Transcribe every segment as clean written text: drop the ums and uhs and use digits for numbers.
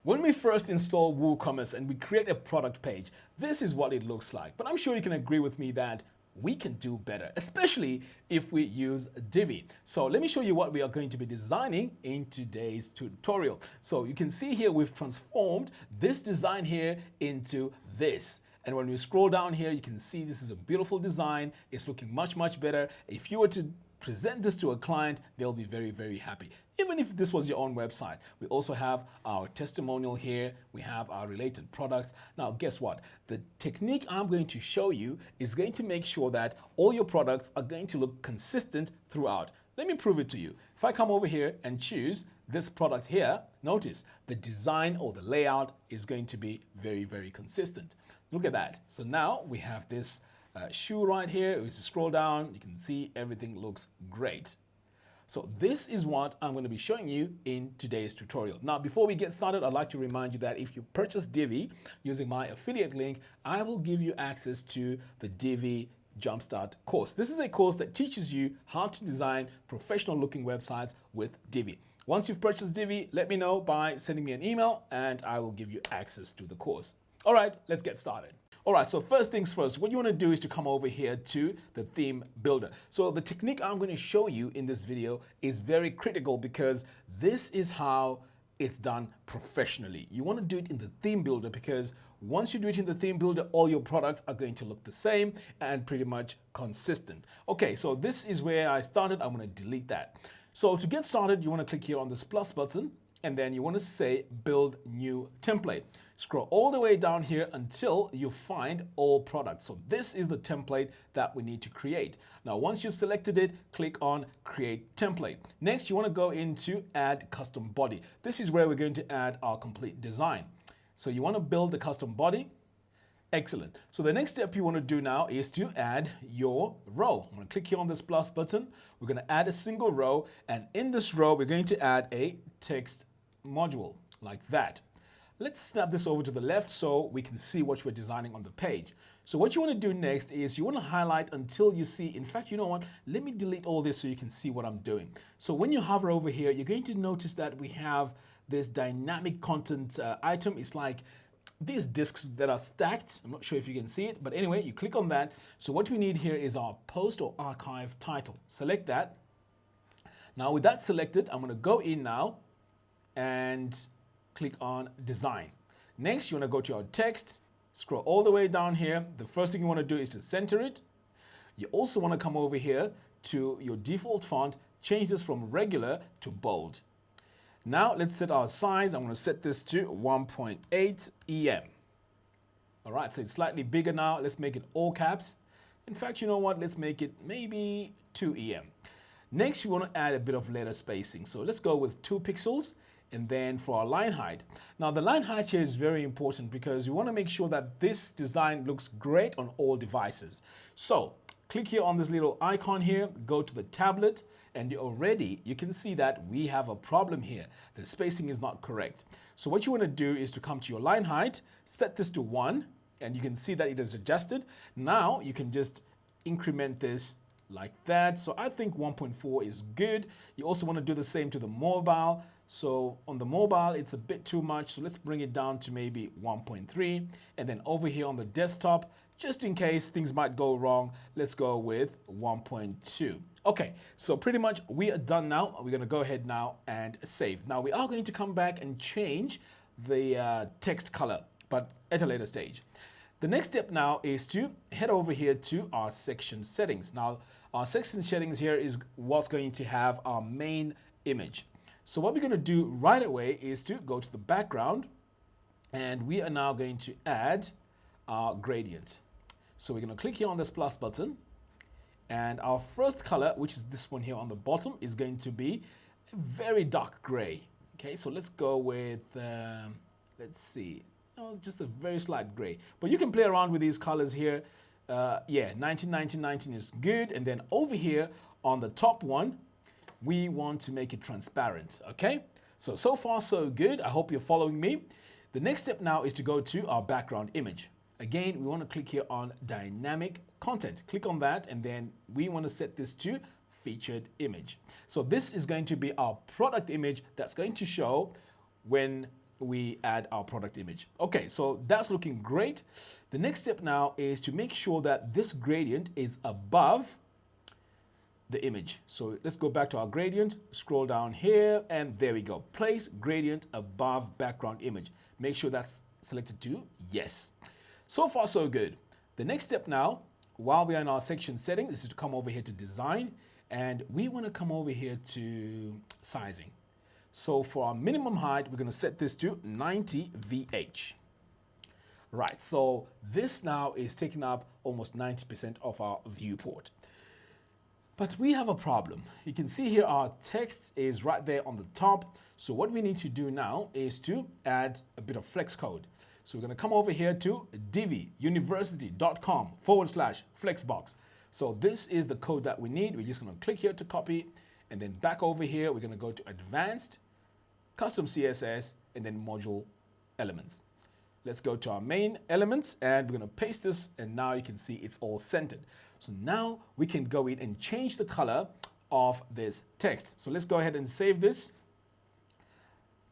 When we first install WooCommerce and we create a product page, this is what it looks like. But I'm sure you can agree with me that we can do better, especially if we use Divi. So let me show you what we are going to be designing in today's tutorial. So you can see here we've transformed this design here into this. And when we scroll down here, you can see this is a beautiful design. It's looking much, much better. If you were to present this to a client, they'll be very, very happy. Even if this was your own website. We also have our testimonial here. We have our related products. Now, guess what? The technique I'm going to show you is going to make sure that all your products are going to look consistent throughout. Let me prove it to you. If I come over here and choose this product here, notice the design or the layout is going to be very, very consistent. Look at that. So now we have this shoe right here. If you scroll down, you can see everything looks great. So this is what I'm going to be showing you in today's tutorial. Now, before we get started, I'd like to remind you that if you purchase Divi using my affiliate link, I will give you access to the Divi Jumpstart course. This is a course that teaches you how to design professional looking websites with Divi. Once you've purchased Divi, let me know by sending me an email and I will give you access to the course. All right, let's get started. All right, so first things first, what you want to do is to come over here to the theme builder. So the technique I'm going to show you in this video is very critical because this is how it's done professionally. You want to do it in the theme builder because once you do it in the theme builder, all your products are going to look the same and pretty much consistent. Okay, so this is where I started. I'm going to delete that. So to get started, you want to click here on this plus button and then you want to say build new template. Scroll all the way down here until you find all products. So this is the template that we need to create. Now, once you've selected it, click on create template. Next, you want to go into add custom body. This is where we're going to add our complete design. So you want to build the custom body. Excellent. So the next step you want to do now is to add your row. I'm going to click here on this plus button. We're going to add a single row. And in this row, we're going to add a text module like that. Let's snap this over to the left so we can see what we're designing on the page. So what you want to do next is you want to highlight until you see, in fact, you know what? Let me delete all this so you can see what I'm doing. So when you hover over here, you're going to notice that we have this dynamic content item. It's like these discs that are stacked. I'm not sure if you can see it, but anyway, you click on that. So what we need here is our post or archive title. Select that. Now with that selected, I'm going to go in now and click on design. Next, you want to go to your text, scroll all the way down here. The first thing you want to do is to center it. You also want to come over here to your default font, change this from regular to bold. Now let's set our size. I'm going to set this to 1.8 EM. All right, so it's slightly bigger now. Let's make it all caps. In fact, you know what? Let's make it maybe 2 EM. Next, you want to add a bit of letter spacing. So let's go with 2 pixels. And then for our line height. Now the line height here is very important because you want to make sure that this design looks great on all devices. So click here on this little icon here, go to the tablet, and already you can see that we have a problem here. The spacing is not correct. So what you want to do is to come to your line height, set this to 1, and you can see that it is adjusted. Now you can just increment this like that. So I think 1.4 is good. You also want to do the same to the mobile. So on the mobile, it's a bit too much. So let's bring it down to maybe 1.3. And then over here on the desktop, just in case things might go wrong, let's go with 1.2. Okay, so pretty much we are done now. We're going to go ahead now and save. Now we are going to come back and change the text color, but at a later stage. The next step now is to head over here to our section settings. Now, our section settings here is what's going to have our main image. So what we're going to do right away is to go to the background and we are now going to add our gradient. So we're going to click here on this plus button and our first color, which is this one here on the bottom, is going to be a very dark gray. Okay, so let's go with, let's see. Just a very slight gray, but you can play around with these colors here. Yeah, 19 is good. And then over here on the top one, we want to make it transparent. Okay, so far so good. I hope you're following me. The next step now is to go to our background image. Again, we want to click here on dynamic content. Click on that and then we want to set this to featured image. So this is going to be our product image that's going to show when we add our product image. Okay, so that's looking great. The next step now is to make sure that this gradient is above the image. So let's go back to our gradient, scroll down here, and there we go. Place gradient above background image. Make sure that's selected to yes. So far, so good. The next step now, while we are in our section settings, is to come over here to design, and we want to come over here to sizing. So for our minimum height, we're going to set this to 90 VH. Right, so this now is taking up almost 90% of our viewport. But we have a problem. You can see here our text is right there on the top. So what we need to do now is to add a bit of flex code. So we're going to come over here to diviuniversity.com/flexbox. So this is the code that we need. We're just going to click here to copy, and then back over here, we're going to go to advanced, custom CSS, and then module elements. Let's go to our main elements, and we're going to paste this, and now you can see it's all centered. So now we can go in and change the color of this text. So let's go ahead and save this.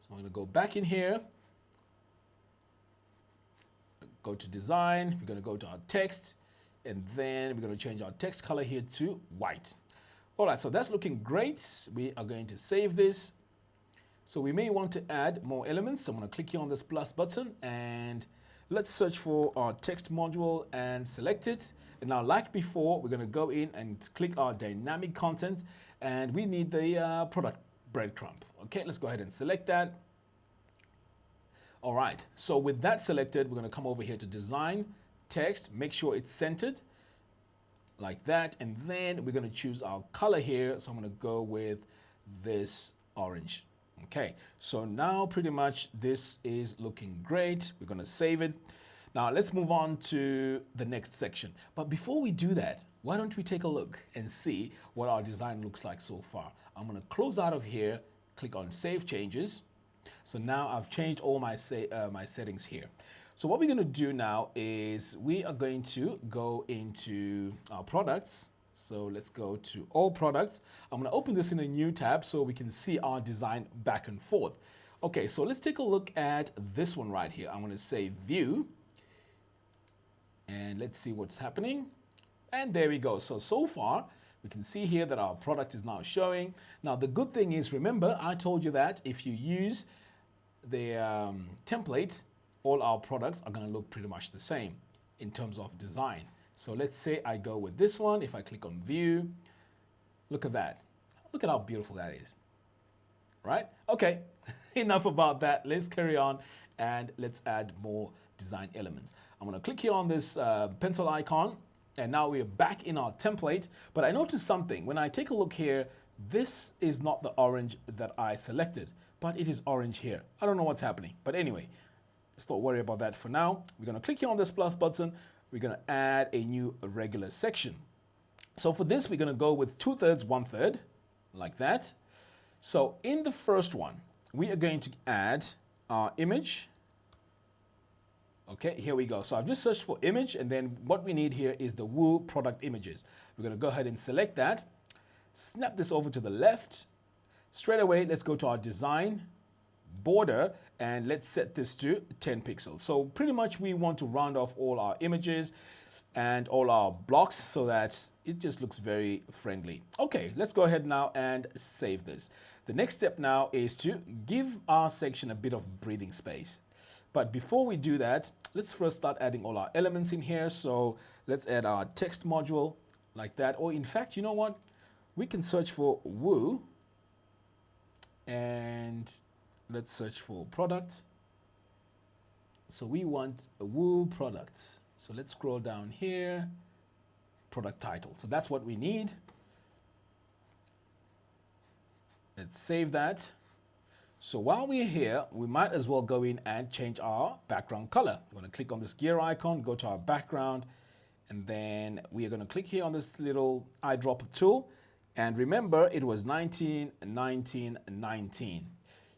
So I'm going to go back in here, go to design, we're going to go to our text, and then we're going to change our text color here to white. All right, so that's looking great. We are going to save this. So we may want to add more elements. So I'm going to click here on this plus button, and let's search for our text module and select it. And now, like before, we're going to go in and click our dynamic content, and we need the product breadcrumb. Okay, let's go ahead and select that. All right, so with that selected, we're going to come over here to design, text, make sure it's centered like that. And then we're going to choose our color here. So I'm going to go with this orange. Okay, so now pretty much this is looking great. We're going to save it. Now let's move on to the next section. But before we do that, why don't we take a look and see what our design looks like so far. I'm going to close out of here, click on Save Changes. So now I've changed all my settings here. So what we're going to do now is we are going to go into our products. So let's go to all products. I'm going to open this in a new tab so we can see our design back and forth. Okay, so let's take a look at this one right here. I'm going to say View, and let's see what's happening. And there we go. So far, we can see here that our product is now showing. Now, the good thing is, remember, I told you that if you use the template, all our products are going to look pretty much the same in terms of design. So let's say I go with this one. If I click on View, look at that. Look at how beautiful that is, right? Okay, enough about that. Let's carry on and let's add more design elements. I'm going to click here on this pencil icon, and now we're back in our template. But I noticed something. When I take a look here, this is not the orange that I selected, but it is orange here. I don't know what's happening, but anyway, let's not worry about that for now. We're going to click here on this plus button. We're going to add a new regular section. So for this, we're going to go with 2/3, 1/3, like that. So in the first one, we are going to add our image. Okay, here we go. So I've just searched for image, and then what we need here is the Woo product images. We're going to go ahead and select that, snap this over to the left. Straight away, let's go to our design, border, and let's set this to 10 pixels. So pretty much we want to round off all our images and all our blocks so that it just looks very friendly. Okay, let's go ahead now and save this. The next step now is to give our section a bit of breathing space. But before we do that, let's first start adding all our elements in here. So let's add our text module like that. Or in fact, you know what? We can search for Woo, and let's search for product. So we want a Woo product. So let's scroll down here, product title. So that's what we need. Let's save that. So while we're here, we might as well go in and change our background color. We're going to click on this gear icon, go to our background, and then we are going to click here on this little eyedropper tool. And remember, it was 19, 19, 19.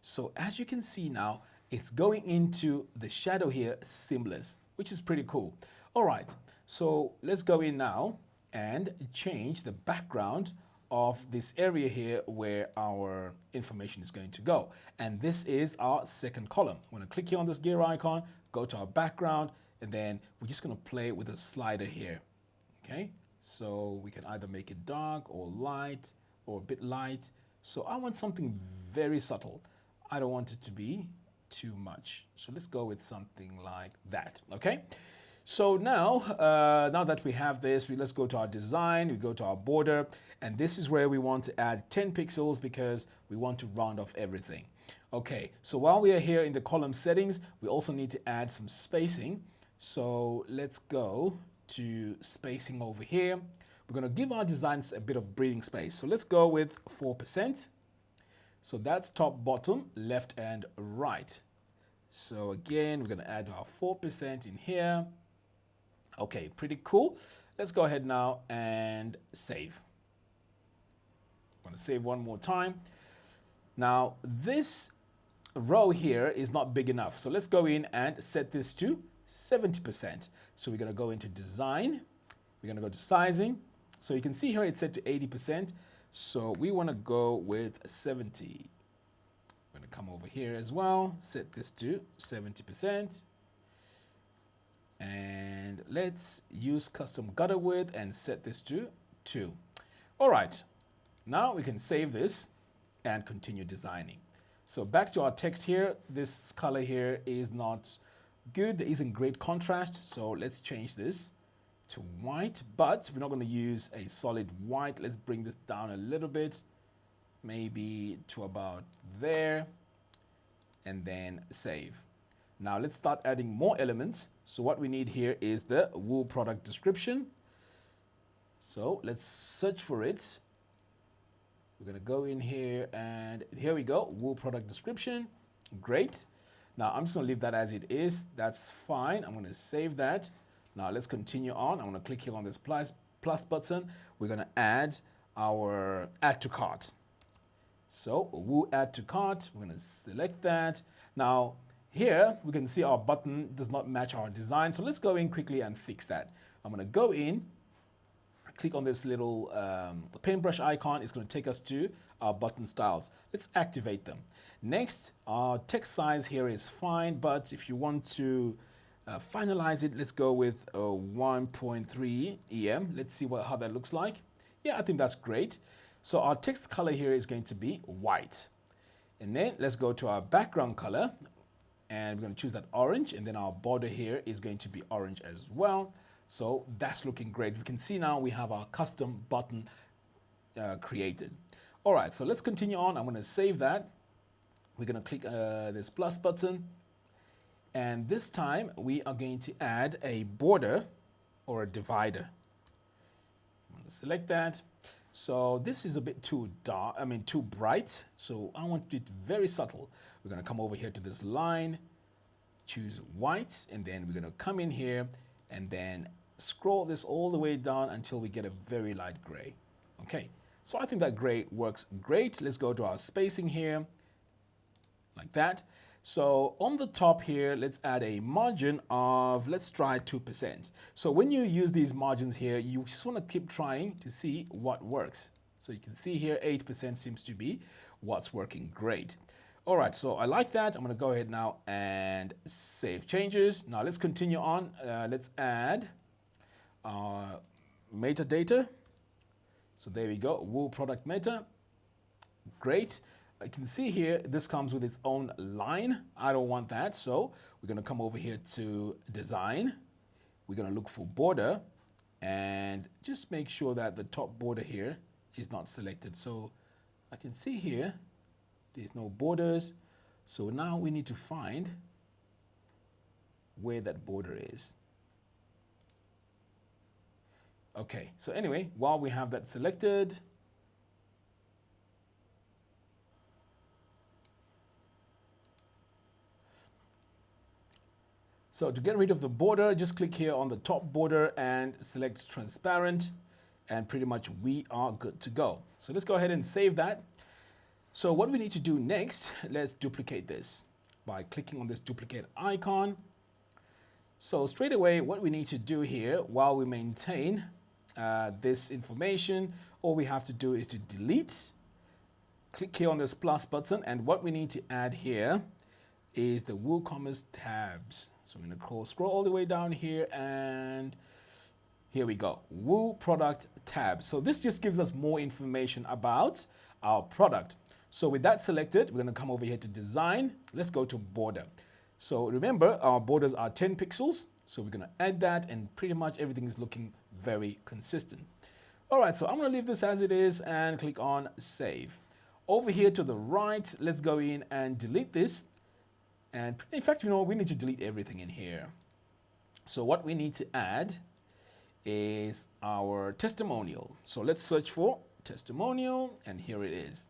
So as you can see now, it's going into the shadow here seamless, which is pretty cool. All right, so let's go in now and change the background of this area here where our information is going to go. And this is our second column. I'm going to click here on this gear icon, go to our background, and then we're just going to play with a slider here. Okay, so we can either make it dark or light or a bit light. So I want something very subtle. I don't want it to be too much. So let's go with something like that. Okay. So now, now that we have this, let's go to our design, we go to our border, and this is where we want to add 10 pixels because we want to round off everything. Okay, so while we are here in the column settings, we also need to add some spacing. So let's go to spacing over here. We're going to give our designs a bit of breathing space. So let's go with 4%. So that's top, bottom, left, and right. So again, we're going to add our 4% in here. Okay, pretty cool. Let's go ahead now and save. I'm going to save one more time. Now, this row here is not big enough. So let's go in and set this to 70%. So we're going to go into design. We're going to go to sizing. So you can see here it's set to 80%. So we want to go with 70. I'm going to come over here as well, set this to 70%. And let's use custom gutter width and set this to 2. All right, now we can save this and continue designing. So back to our text here, this color here is not good. There isn't great contrast. So let's change this to white, but we're not going to use a solid white. Let's bring this down a little bit, maybe to about there, and then save. Now let's start adding more elements. So what we need here is the Woo product description. So let's search for it. We're going to go in here and here we go. Woo product description. Great. Now I'm just going to leave that as it is. That's fine. I'm going to save that. Now let's continue on. I'm going to click here on this plus button. We're going to add our add to cart. So Woo add to cart. We're going to select that. Now here we can see our button does not match our design. So let's go in quickly and fix that. I'm going to go in, click on this little paintbrush icon. It's going to take us to our button styles. Let's activate them. Next, our text size here is fine, but if you want to finalize it, let's go with 1.3 EM. Let's see how that looks like. Yeah, I think that's great. So our text color here is going to be white. And then let's go to our background color. And we're going to choose that orange, and then our border here is going to be orange as well. So that's looking great. We can see now we have our custom button created. All right, so let's continue on. I'm going to save that. We're going to click this plus button. And this time we are going to add a border or a divider. I'm going to select that. So this is a bit too dark, too bright. So I want it very subtle. We're going to come over here to this line, choose white, and then we're going to come in here and then scroll this all the way down until we get a very light gray. Okay, so I think that gray works great. Let's go to our spacing here, like that. So on the top here, let's add a margin of, let's try 2%. So when you use these margins here, you just want to keep trying to see what works. So you can see here, 8% seems to be what's working great. All right, so I like that. I'm going to go ahead now and save changes. Now let's continue on. Let's add metadata. So there we go, Woo product meta. Great. I can see here, this comes with its own line. I don't want that. So we're going to come over here to design. We're going to look for border and just make sure that the top border here is not selected. So I can see here, there's no borders. So now we need to find where that border is. Okay, so anyway, while we have that selected, so to get rid of the border, just click here on the top border and select transparent, and pretty much we are good to go. So let's go ahead and save that. So what we need to do next, let's duplicate this by clicking on this duplicate icon. So straight away, what we need to do here, while we maintain this information, all we have to do is to delete. Click here on this plus button, and what we need to add here is the WooCommerce tabs. So I'm going to scroll all the way down here, and here we go, Woo product tab. So this just gives us more information about our product. So with that selected, we're going to come over here to design. Let's go to border. So remember, our borders are 10 pixels. So we're going to add that, and pretty much everything is looking very consistent. All right, so I'm going to leave this as it is and click on save. Over here to the right, let's go in and delete this. And in fact, we need to delete everything in here. So what we need to add is our testimonial. So let's search for testimonial, and here it is.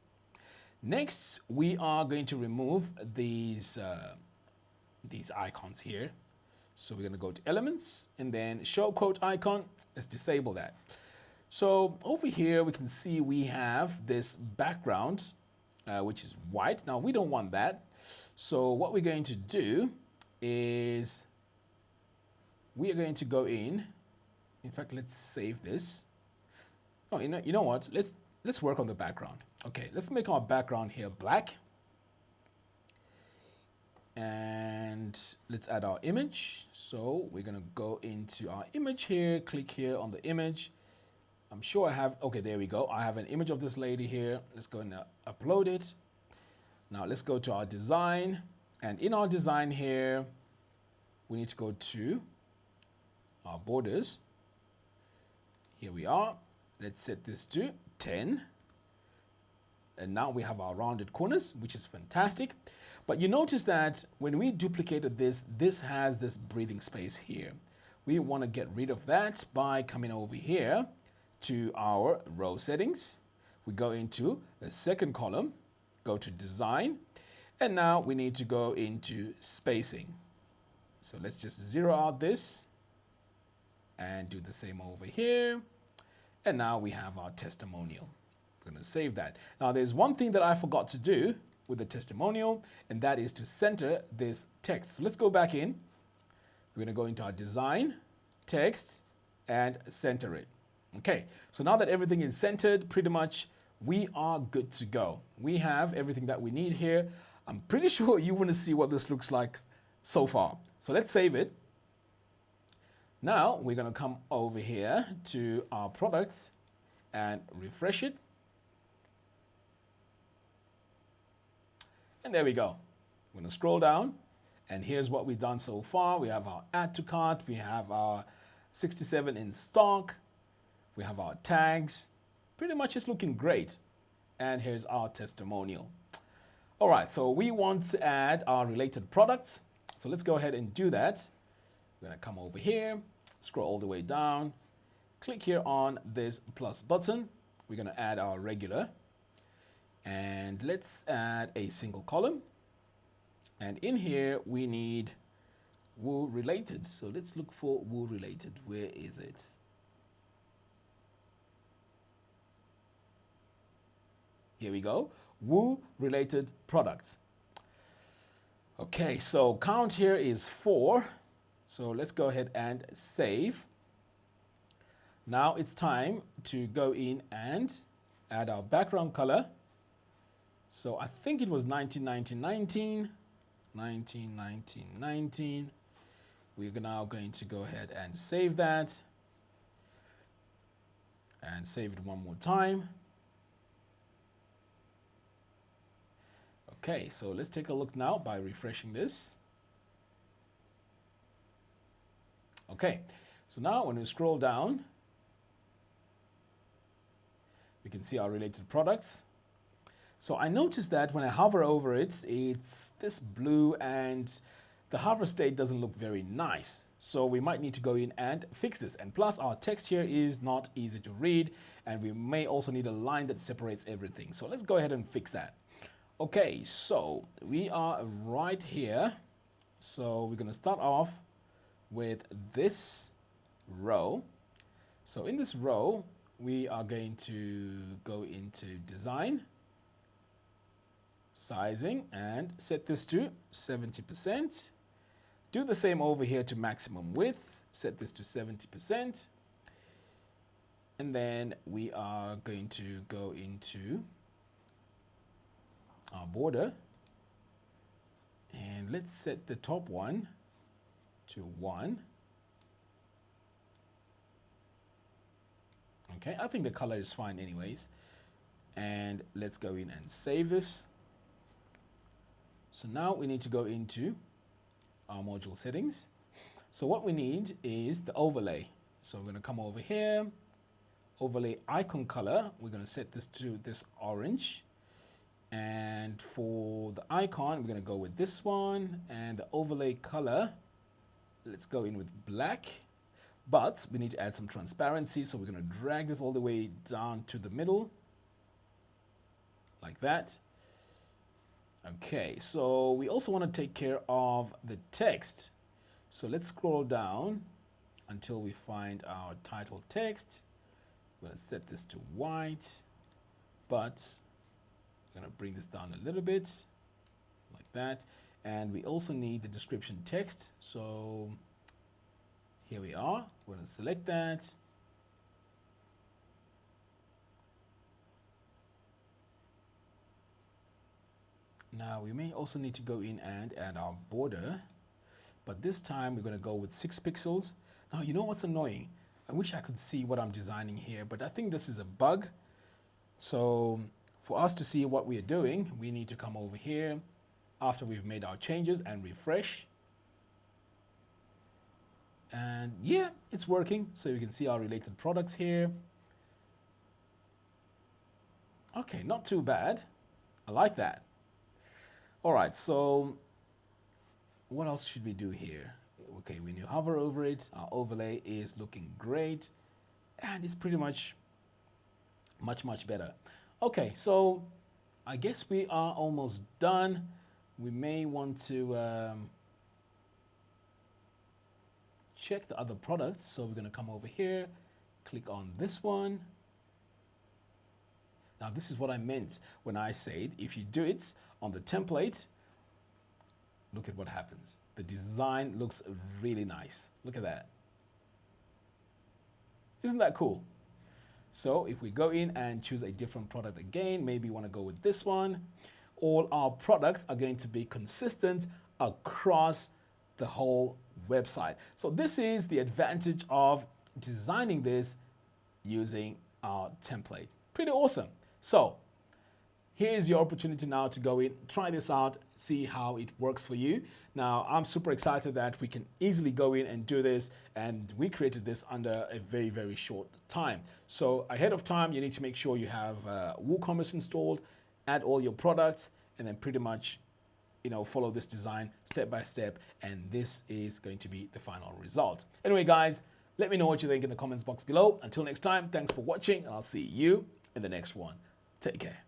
Next, we are going to remove these icons here. So we're going to go to elements and then show quote icon. Let's disable that. So over here, we can see we have this background, which is white. Now we don't want that. So what we're going to do is we are going to go in. In fact, let's save this. Oh, you know what? Let's work on the background. Okay, let's make our background here black. And let's add our image. So we're gonna go into our image here, click here on the image. I'm sure I have, okay, there we go. I have an image of this lady here. Let's go and upload it. Now let's go to our design. And in our design here, we need to go to our borders. Here we are. Let's set this to 10. And now we have our rounded corners, which is fantastic. But you notice that when we duplicated this, this has this breathing space here. We want to get rid of that by coming over here to our row settings. We go into the second column, go to design, and now we need to go into spacing. So let's just zero out this and do the same over here. And now we have our testimonial. We're going to save that. Now there's one thing that I forgot to do with the testimonial, and that is to center this text. So let's go back in. We're going to go into our design, text, and center it. Okay, so now that everything is centered, pretty much we are good to go. We have everything that we need here. I'm pretty sure you want to see what this looks like so far. So let's save it. Now we're going to come over here to our products and refresh it. And there we go. We're going to scroll down, and here's what we've done so far. We have our add to cart. We have our 67 in stock. We have our tags. Pretty much it's looking great. And here's our testimonial. All right, so we want to add our related products. So let's go ahead and do that. We're going to come over here, scroll all the way down, click here on this plus button. We're going to add our regular. And let's add a single column. And in here, we need Woo related. So let's look for Woo related. Where is it? Here we go. Woo related products. Okay, so count here is 4. So let's go ahead and save. Now it's time to go in and add our background color. So I think it was 1919. We're now going to go ahead and save that. And save it one more time. Okay, so let's take a look now by refreshing this. Okay, so now when we scroll down, we can see our related products. So I noticed that when I hover over it, it's this blue and the hover state doesn't look very nice. So we might need to go in and fix this. And plus our text here is not easy to read, and we may also need a line that separates everything. So let's go ahead and fix that. Okay, so we are right here. So we're going to start off with this row. So in this row, we are going to go into design, sizing, and set this to 70%. Do the same over here to maximum width, set this to 70%. And then we are going to go into our border, and let's set the top one to 1. Okay, I think the color is fine anyways. And let's go in and save this. So now we need to go into our module settings. So what we need is the overlay. So we're going to come over here, overlay icon color. We're going to set this to this orange. And for the icon, we're going to go with this one. And the overlay color, let's go in with black. But we need to add some transparency. So we're going to drag this all the way down to the middle, like that. Okay, so we also want to take care of the text. So let's scroll down until we find our title text. We're going to set this to white, but I'm going to bring this down a little bit, like that. And we also need the description text. So here we are. We're going to select that. Now we may also need to go in and add our border, but this time we're going to go with 6 pixels. Now, you know what's annoying? I wish I could see what I'm designing here, but I think this is a bug. So for us to see what we are doing, we need to come over here after we've made our changes and refresh. And yeah, it's working. So you can see our related products here. Okay, not too bad. I like that. All right, so what else should we do here? Okay, when you hover over it, our overlay is looking great, and it's pretty much much better. Okay, so I guess we are almost done. We may want to check the other products. So we're going to come over here, click on this one. Now, this is what I meant when I said if you do it on the template, look at what happens. The design looks really nice. Look at that. Isn't that cool? So if we go in and choose a different product again, maybe you want to go with this one, all our products are going to be consistent across the whole website. So this is the advantage of designing this using our template. Pretty awesome. So here's your opportunity now to go in, try this out, see how it works for you. Now, I'm super excited that we can easily go in and do this, and we created this under a very short time. So ahead of time, you need to make sure you have WooCommerce installed, add all your products, and then pretty much, you know, follow this design step by step, and this is going to be the final result. Anyway, guys, let me know what you think in the comments box below. Until next time, thanks for watching, and I'll see you in the next one. Take care.